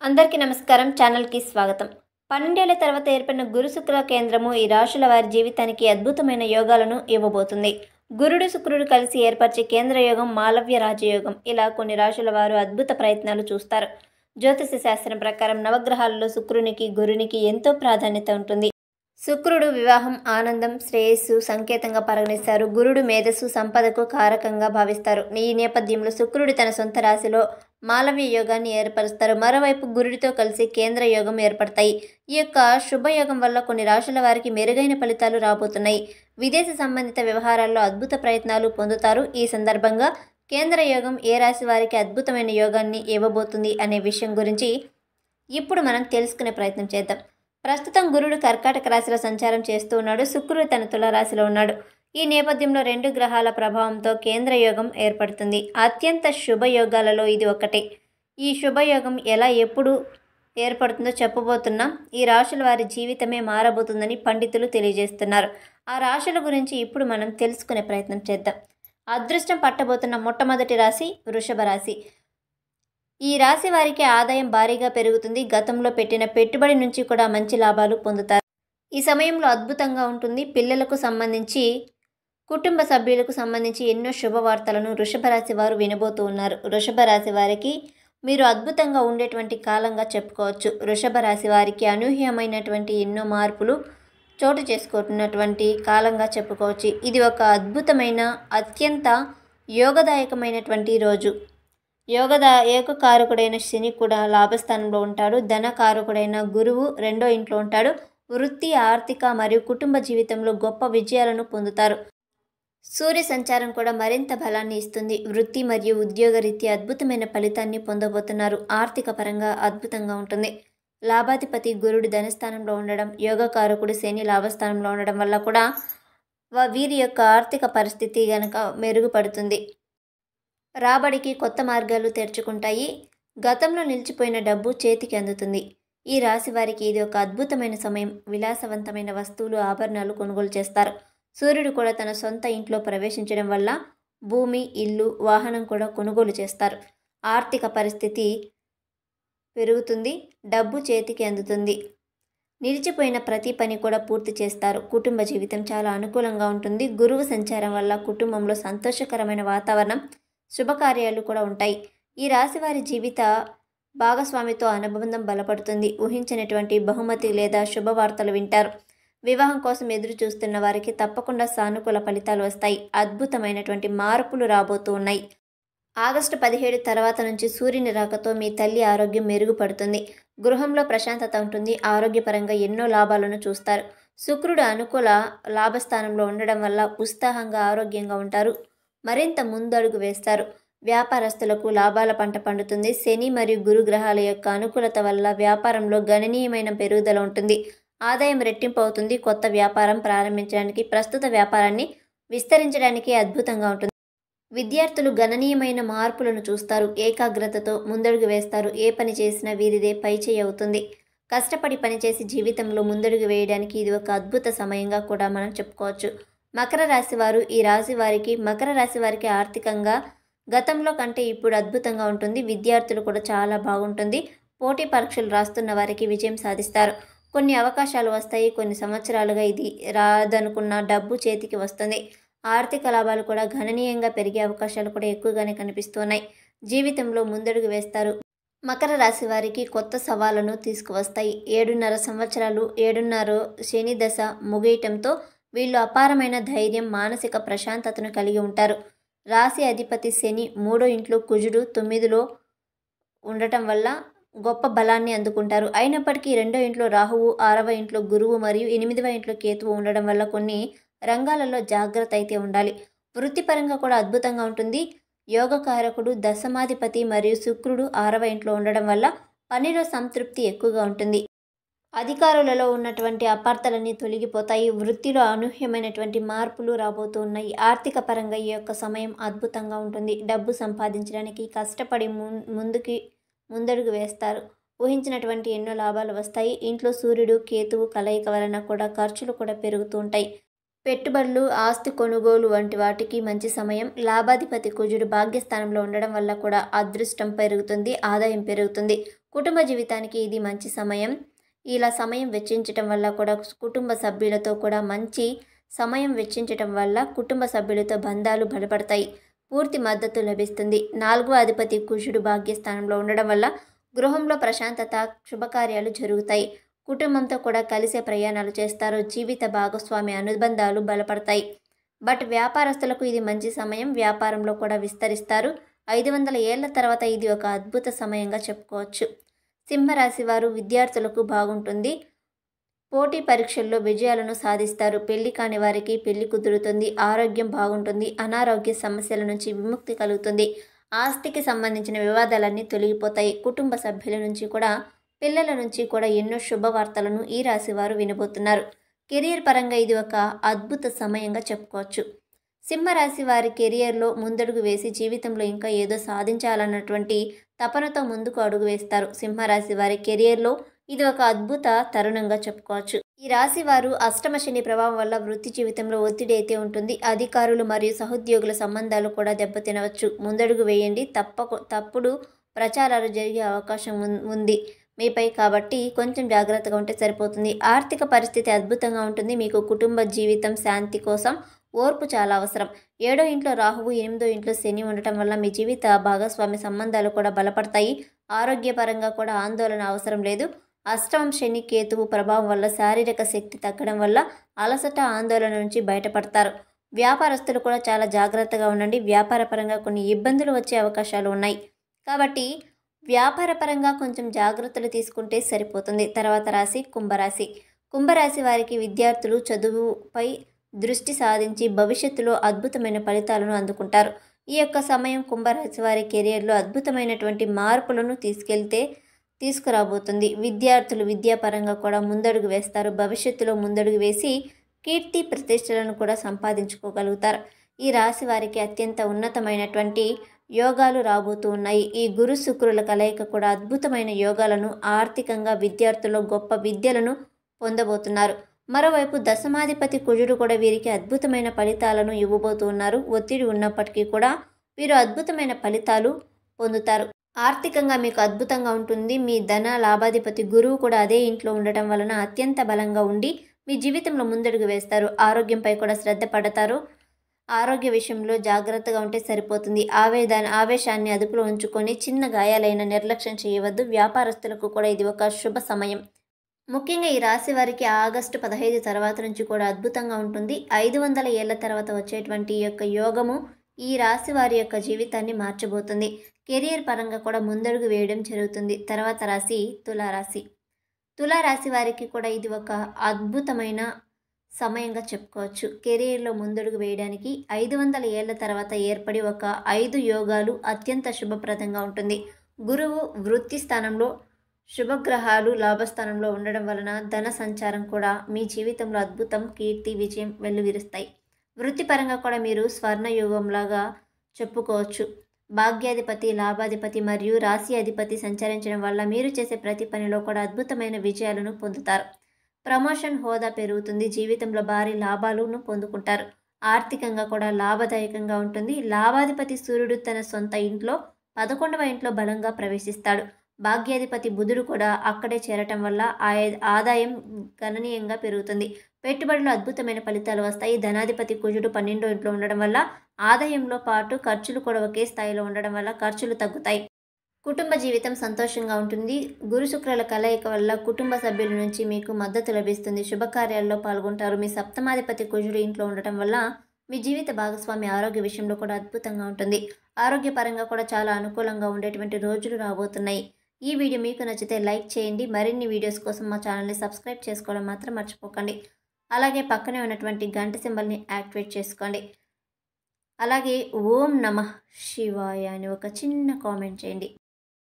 అందరికీ నమస్కారం. ఛానల్కి స్వాగతం. 12 ఏళ్ల తర్వాత ఏర్పడిన గురు శుక్ర కేంద్రము ఈ రాశుల వారి జీవితానికి అద్భుతమైన యోగాలను ఇవ్వబోతుంది. గురుడు శుక్రుడు కలిసి ఏర్పరిచే కేంద్ర యోగం మాలవ్య రాజయోగం. ఇలా కొన్ని రాశుల వారు అద్భుత ప్రయత్నాలు చూస్తారు. జ్యోతిష శాస్త్రం ప్రకారం నవగ్రహాలలో శుక్రునికి గురునికి ఎంతో ప్రాధాన్యత ఉంటుంది. శుక్రుడు వివాహం, ఆనందం, శ్రేయస్సు సంకేతంగా పరిగణిస్తారు. గురుడు మేధస్సు, సంపదకు కారకంగా భావిస్తారు. ఈ నేపథ్యంలో శుక్రుడు తన సొంత రాశిలో మాలవ్య యోగాన్ని ఏర్పరుస్తారు. మరోవైపు గురుడితో కలిసి కేంద్ర యోగం ఏర్పడతాయి. ఈ యొక్క శుభయోగం వల్ల కొన్ని రాశుల వారికి మెరుగైన ఫలితాలు రాబోతున్నాయి. విదేశ సంబంధిత వ్యవహారాల్లో అద్భుత ప్రయత్నాలు పొందుతారు. ఈ సందర్భంగా కేంద్ర యోగం ఏ రాశి వారికి అద్భుతమైన యోగాన్ని ఇవ్వబోతుంది అనే విషయం గురించి ఇప్పుడు మనం తెలుసుకునే ప్రయత్నం చేద్దాం. ప్రస్తుతం గురుడు కర్కాటక రాశిలో సంచారం చేస్తూ ఉన్నాడు. శుక్రుడు తన తుల రాశిలో ఉన్నాడు. ఈ నేపథ్యంలో రెండు గ్రహాల ప్రభావంతో కేంద్ర యోగం ఏర్పడుతుంది. అత్యంత శుభయోగాలలో ఇది ఒకటే. ఈ శుభయోగం ఎలా ఎప్పుడు ఏర్పడుతుందో చెప్పబోతున్నాం. ఈ రాశుల వారి జీవితమే మారబోతుందని పండితులు తెలియజేస్తున్నారు. ఆ రాశుల గురించి ఇప్పుడు మనం తెలుసుకునే ప్రయత్నం చేద్దాం. అదృష్టం పట్టబోతున్న మొట్టమొదటి రాశి వృషభ రాశి. ఈ రాశి వారికి ఆదాయం భారీగా పెరుగుతుంది. గతంలో పెట్టిన పెట్టుబడి నుంచి కూడా మంచి లాభాలు పొందుతారు. ఈ సమయంలో అద్భుతంగా ఉంటుంది. పిల్లలకు సంబంధించి, కుటుంబ సభ్యులకు సంబంధించి ఎన్నో శుభవార్తలను వృషభ రాశి వారు వినబోతూ ఉన్నారు. వృషభ రాశి వారికి మీరు అద్భుతంగా ఉండేటువంటి కాలంగా చెప్పుకోవచ్చు. వృషభ రాశి వారికి అనూహ్యమైనటువంటి ఎన్నో మార్పులు చోటు చేసుకుంటున్నటువంటి కాలంగా చెప్పుకోవచ్చు. ఇది ఒక అద్భుతమైన, అత్యంత యోగదాయకమైనటువంటి రోజు. ఏకకారకుడైన శని కూడా లాభస్థానంలో ఉంటాడు. ధనకారకుడైన గురువు రెండో ఇంట్లో ఉంటాడు. వృత్తి, ఆర్థిక మరియు కుటుంబ జీవితంలో గొప్ప విజయాలను పొందుతారు. సూర్య సంచారం కూడా మరింత బలాన్ని ఇస్తుంది. వృత్తి మరియు ఉద్యోగ రీత్యా అద్భుతమైన ఫలితాన్ని పొందబోతున్నారు. ఆర్థిక పరంగా అద్భుతంగా ఉంటుంది. లాభాధిపతి గురుడు ధనస్థానంలో ఉండడం, యోగకారకుడు శని లాభస్థానంలో ఉండడం వల్ల కూడా వీరి యొక్క ఆర్థిక పరిస్థితి గనక మెరుగుపడుతుంది. రాబడికి కొత్త మార్గాలు తెరుచుకుంటాయి. గతంలో నిలిచిపోయిన డబ్బు చేతికి అందుతుంది. ఈ రాశి వారికి ఇది ఒక అద్భుతమైన సమయం. విలాసవంతమైన వస్తువులు, ఆభరణాలు కొనుగోలు చేస్తారు. సూర్యుడు కూడా తన సొంత ఇంట్లో ప్రవేశించడం వల్ల భూమి, ఇల్లు, వాహనం కూడా కొనుగోలు చేస్తారు. ఆర్థిక పరిస్థితి పెరుగుతుంది. డబ్బు చేతికి అందుతుంది. నిలిచిపోయిన ప్రతి పని కూడా పూర్తి చేస్తారు. కుటుంబ జీవితం చాలా అనుకూలంగా ఉంటుంది. గురువు సంచారం వల్ల కుటుంబంలో సంతోషకరమైన వాతావరణం, శుభకార్యాలు కూడా ఉంటాయి. ఈ రాశి వారి జీవిత భాగస్వామితో అనుబంధం బలపడుతుంది. ఊహించినటువంటి బహుమతి లేదా శుభవార్తలు వింటారు. వివాహం కోసం ఎదురు చూస్తున్న వారికి తప్పకుండా సానుకూల ఫలితాలు వస్తాయి. అద్భుతమైనటువంటి మార్పులు రాబోతూ ఉన్నాయి. ఆగస్టు 17 తర్వాత నుంచి సూర్యుని రాకతో మీ తల్లి ఆరోగ్యం మెరుగుపడుతుంది. గృహంలో ప్రశాంతత ఉంటుంది. ఆరోగ్యపరంగా ఎన్నో లాభాలను చూస్తారు. శుక్రుడు అనుకూల లాభస్థానంలో ఉండడం వల్ల ఉత్సాహంగా, ఆరోగ్యంగా ఉంటారు. మరింత ముందడుగు వేస్తారు. వ్యాపారస్తులకు లాభాల పంట పండుతుంది. శని మరియు గురు గ్రహాల యొక్క అనుకూలత వల్ల వ్యాపారంలో గణనీయమైన పెరుగుదల ఉంటుంది. ఆదాయం రెట్టింపు అవుతుంది. కొత్త వ్యాపారం ప్రారంభించడానికి, ప్రస్తుత వ్యాపారాన్ని విస్తరించడానికి అద్భుతంగా ఉంటుంది. విద్యార్థులు గణనీయమైన మార్పులను చూస్తారు. ఏకాగ్రతతో ముందడుగు వేస్తారు. ఏ పని చేసినా వీరిదే పైచేయి అవుతుంది. కష్టపడి పనిచేసి జీవితంలో ముందడుగు వేయడానికి ఇది ఒక అద్భుత సమయంగా కూడా మనం చెప్పుకోవచ్చు. మకర రాశి వారికి ఆర్థికంగా గతంలో కంటే ఇప్పుడు అద్భుతంగా ఉంటుంది. విద్యార్థులు కూడా చాలా బాగుంటుంది. పోటీ పరీక్షలు రాస్తున్న వారికి విజయం సాధిస్తారు. కొన్ని అవకాశాలు వస్తాయి. కొన్ని సంవత్సరాలుగా ఇది రాదనుకున్న డబ్బు చేతికి వస్తుంది. ఆర్థిక లాభాలు కూడా గణనీయంగా పెరిగే అవకాశాలు కూడా ఎక్కువగానే కనిపిస్తున్నాయి. జీవితంలో ముందడుగు వేస్తారు. మకర రాశి వారికి కొత్త సవాళ్లను తీసుకువస్తాయి. 7.5 సంవత్సరాలు, 7.5 శని దశ ముగియటంతో వీళ్ళు అపారమైన ధైర్యం, మానసిక ప్రశాంతతను కలిగి ఉంటారు. రాశి అధిపతి శని 3వ ఇంట్లో, కుజుడు 9లో ఉండటం వల్ల గొప్ప బలాన్ని అందుకుంటారు. అయినప్పటికీ 2వ ఇంట్లో రాహువు, 6వ ఇంట్లో గురువు మరియు 8వ ఇంట్లో కేతువు ఉండడం వల్ల కొన్ని రంగాలలో జాగ్రత్త అయితే ఉండాలి. వృత్తిపరంగా కూడా అద్భుతంగా ఉంటుంది. యోగకారకుడు దశమాధిపతి మరియు శుక్రుడు 6వ ఇంట్లో ఉండడం వల్ల పనిలో సంతృప్తి ఎక్కువగా ఉంటుంది. అధికారులలో ఉన్నటువంటి అపార్థాలన్నీ తొలగిపోతాయి. వృత్తిలో అనూహ్యమైనటువంటి మార్పులు రాబోతూ ఉన్నాయి. ఆర్థిక పరంగా ఈ యొక్క సమయం అద్భుతంగా ఉంటుంది. డబ్బు సంపాదించడానికి కష్టపడి ముందడుగు వేస్తారు. ఊహించినటువంటి ఎన్నో లాభాలు వస్తాయి. ఇంట్లో సూర్యుడు, కేతువు కలయిక వలన కూడా ఖర్చులు కూడా పెరుగుతూ ఉంటాయి. పెట్టుబడులు, ఆస్తి కొనుగోలు వంటి వాటికి మంచి సమయం. లాభాధిపతి కుజుడు భాగ్యస్థానంలో ఉండడం వల్ల కూడా అదృష్టం పెరుగుతుంది, ఆదాయం పెరుగుతుంది. కుటుంబ జీవితానికి ఇది మంచి సమయం. ఇలా సమయం వెచ్చించటం వల్ల కూడా కుటుంబ సభ్యులతో కూడా మంచి సమయం వెచ్చించటం వల్ల కుటుంబ సభ్యులతో బంధాలు బలపడతాయి. పూర్తి మద్దతు లభిస్తుంది. 4వ అధిపతి కుజుడు భాగ్యస్థానంలో ఉండడం వల్ల గృహంలో ప్రశాంతత, శుభకార్యాలు జరుగుతాయి. కుటుంబంతో కూడా కలిసే ప్రయాణాలు చేస్తారు. జీవిత భాగస్వామి అనుబంధాలు బలపడతాయి. బట్ వ్యాపారస్తులకు ఇది మంచి సమయం. వ్యాపారంలో కూడా విస్తరిస్తారు. 500 ఏళ్ల తర్వాత ఇది ఒక అద్భుత సమయంగా చెప్పుకోవచ్చు. సింహరాశి వారు విద్యార్థులకు బాగుంటుంది. పోటీ పరీక్షల్లో విజయాలను సాధిస్తారు. పెళ్లి కాని వారికి పెళ్లి కుదురుతుంది. ఆరోగ్యం బాగుంటుంది. అనారోగ్య సమస్యల నుంచి విముక్తి కలుగుతుంది. ఆస్తికి సంబంధించిన వివాదాలన్నీ తొలగిపోతాయి. కుటుంబ సభ్యుల నుంచి కూడా, పిల్లల నుంచి కూడా ఎన్నో శుభవార్తలను ఈ రాశి వారు వినబోతున్నారు. కెరియర్ పరంగా ఇది ఒక అద్భుత సమయంగా చెప్పుకోవచ్చు. సింహరాశి వారి కెరియర్లో ముందడుగు వేసి జీవితంలో ఇంకా ఏదో సాధించాలన్నటువంటి తపనతో ముందుకు అడుగు వేస్తారు. సింహరాశి వారి కెరియర్లో ఇది ఒక అద్భుత తరుణంగా చెప్పుకోవచ్చు. ఈ రాశి వారు అష్టమ శని ప్రభావం వల్ల వృత్తి జీవితంలో ఒత్తిడి అయితే ఉంటుంది. అధికారులు మరియు సహోద్యోగుల సంబంధాలు కూడా దెబ్బతినవచ్చు. ముందడుగు వేయండి. తప్పుడు ప్రచారాలు జరిగే అవకాశం ఉంది మీపై, కాబట్టి కొంచెం జాగ్రత్తగా ఉంటే సరిపోతుంది. ఆర్థిక పరిస్థితి అద్భుతంగా ఉంటుంది. మీకు కుటుంబ జీవితం శాంతి కోసం ఓర్పు చాలా అవసరం. 7వ ఇంట్లో రాహువు, 8వ ఇంట్లో శని ఉండటం వల్ల మీ జీవిత భాగస్వామి సంబంధాలు కూడా బలపడతాయి. ఆరోగ్యపరంగా కూడా ఆందోళన అవసరం లేదు. అష్టమం శని కేతువు ప్రభావం వల్ల శారీరక శక్తి తగ్గడం వల్ల అలసట, ఆందోళన నుంచి బయటపడతారు. వ్యాపారస్తులు కూడా చాలా జాగ్రత్తగా ఉండండి. వ్యాపారపరంగా కొన్ని ఇబ్బందులు వచ్చే అవకాశాలు ఉన్నాయి, కాబట్టి వ్యాపారపరంగా కొంచెం జాగ్రత్తలు తీసుకుంటే సరిపోతుంది. తర్వాత రాశి కుంభరాశి. కుంభరాశి వారికి విద్యార్థులు చదువుపై దృష్టి సాధించి భవిష్యత్తులో అద్భుతమైన ఫలితాలను అందుకుంటారు. ఈ యొక్క సమయం కుంభరాశి వారి కెరియర్లో అద్భుతమైనటువంటి మార్పులను తీసుకురాబోతుంది. విద్యార్థులు విద్యాపరంగా కూడా ముందడుగు వేస్తారు. భవిష్యత్తులో ముందడుగు వేసి కీర్తి ప్రతిష్టలను కూడా సంపాదించుకోగలుగుతారు. ఈ రాశి వారికి అత్యంత ఉన్నతమైనటువంటి యోగాలు రాబోతూ ఉన్నాయి. ఈ గురు శుక్రుల కలయిక కూడా అద్భుతమైన యోగాలను, ఆర్థికంగా విద్యార్థులు గొప్ప విద్యలను పొందబోతున్నారు. మరోవైపు దశమాధిపతి కుజుడు కూడా వీరికి అద్భుతమైన ఫలితాలను ఇవ్వబోతూ ఉన్నారు. ఒత్తిడి ఉన్నప్పటికీ కూడా వీరు అద్భుతమైన ఫలితాలు పొందుతారు. ఆర్థికంగా మీకు అద్భుతంగా ఉంటుంది. మీ ధన లాభాధిపతి గురువు కూడా అదే ఇంట్లో ఉండటం వలన అత్యంత బలంగా ఉండి మీ జీవితంలో ముందడుగు వేస్తారు. ఆరోగ్యంపై కూడా శ్రద్ధ పడతారు. ఆరోగ్య విషయంలో జాగ్రత్తగా ఉంటే సరిపోతుంది. ఆవేశాన్ని అదుపులో ఉంచుకొని చిన్న గాయాలైన నిర్లక్ష్యం చేయవద్దు. వ్యాపారస్తులకు కూడా ఇది ఒక శుభ సమయం. ముఖ్యంగా ఈ రాశి వారికి ఆగస్టు 15 తర్వాత నుంచి కూడా అద్భుతంగా ఉంటుంది. 500 ఏళ్ల తర్వాత వచ్చేటువంటి ఈ యొక్క యోగము ఈ రాశి వారి యొక్క జీవితాన్ని మార్చబోతుంది. కెరియర్ పరంగా కూడా ముందడుగు వేయడం జరుగుతుంది. తర్వాత రాశి తులారాశి. తులారాశి వారికి కూడా ఇది ఒక అద్భుతమైన సమయంగా చెప్పుకోవచ్చు. కెరీర్లో ముందడుగు వేయడానికి 500 ఏళ్ల తర్వాత ఏర్పడి ఒక 5 యోగాలు అత్యంత శుభప్రదంగా ఉంటుంది. గురువు వృత్తి స్థానంలో, శుభగ్రహాలు లాభస్థానంలో ఉండడం వలన ధన సంచారం కూడా మీ జీవితంలో అద్భుతం, కీర్తి, విజయం వెల్లువిరుస్తాయి. వృత్తిపరంగా కూడా మీరు స్వర్ణయుగంలాగా చెప్పుకోవచ్చు. భాగ్యాధిపతి, లాభాధిపతి మరియు రాశి అధిపతి సంచరించడం వల్ల మీరు చేసే ప్రతి పనిలో కూడా అద్భుతమైన విజయాలను పొందుతారు. ప్రమోషన్, హోదా పెరుగుతుంది. జీవితంలో భారీ లాభాలను పొందుకుంటారు. ఆర్థికంగా కూడా లాభదాయకంగా ఉంటుంది. లాభాధిపతి సూర్యుడు తన సొంత ఇంట్లో 11వ ఇంట్లో బలంగా ప్రవేశిస్తాడు. భాగ్యాధిపతి బుధుడు కూడా అక్కడే చేరటం వల్ల ఆదాయం గణనీయంగా పెరుగుతుంది. పెట్టుబడులు అద్భుతమైన ఫలితాలు వస్తాయి. ధనాధిపతి కుజుడు 12వ ఇంట్లో ఉండడం వల్ల ఆదాయంలో పాటు ఖర్చులు కూడా ఒకే స్థాయిలో ఉండడం వల్ల ఖర్చులు తగ్గుతాయి. కుటుంబ జీవితం సంతోషంగా ఉంటుంది. గురు శుక్రుల కలయిక వల్ల కుటుంబ సభ్యుల నుంచి మీకు మద్దతు లభిస్తుంది. శుభకార్యాల్లో పాల్గొంటారు. మీ సప్తమాధిపతి కుజుడు ఇంట్లో ఉండటం వల్ల మీ జీవిత భాగస్వామి ఆరోగ్య విషయంలో కూడా అద్భుతంగా ఉంటుంది. ఆరోగ్యపరంగా కూడా చాలా అనుకూలంగా ఉండేటువంటి రోజులు రాబోతున్నాయి. ఈ వీడియో మీకు నచ్చితే లైక్ చేయండి. మరిన్ని వీడియోస్ కోసం మా ఛానల్ని సబ్స్క్రైబ్ చేసుకోవడం మాత్రం మర్చిపోకండి. అలాగే పక్కనే ఉన్నటువంటి గంట సింబల్ని యాక్టివేట్ చేసుకోండి. అలాగే ఓం నమః శివాయ అని ఒక చిన్న కామెంట్ చేయండి.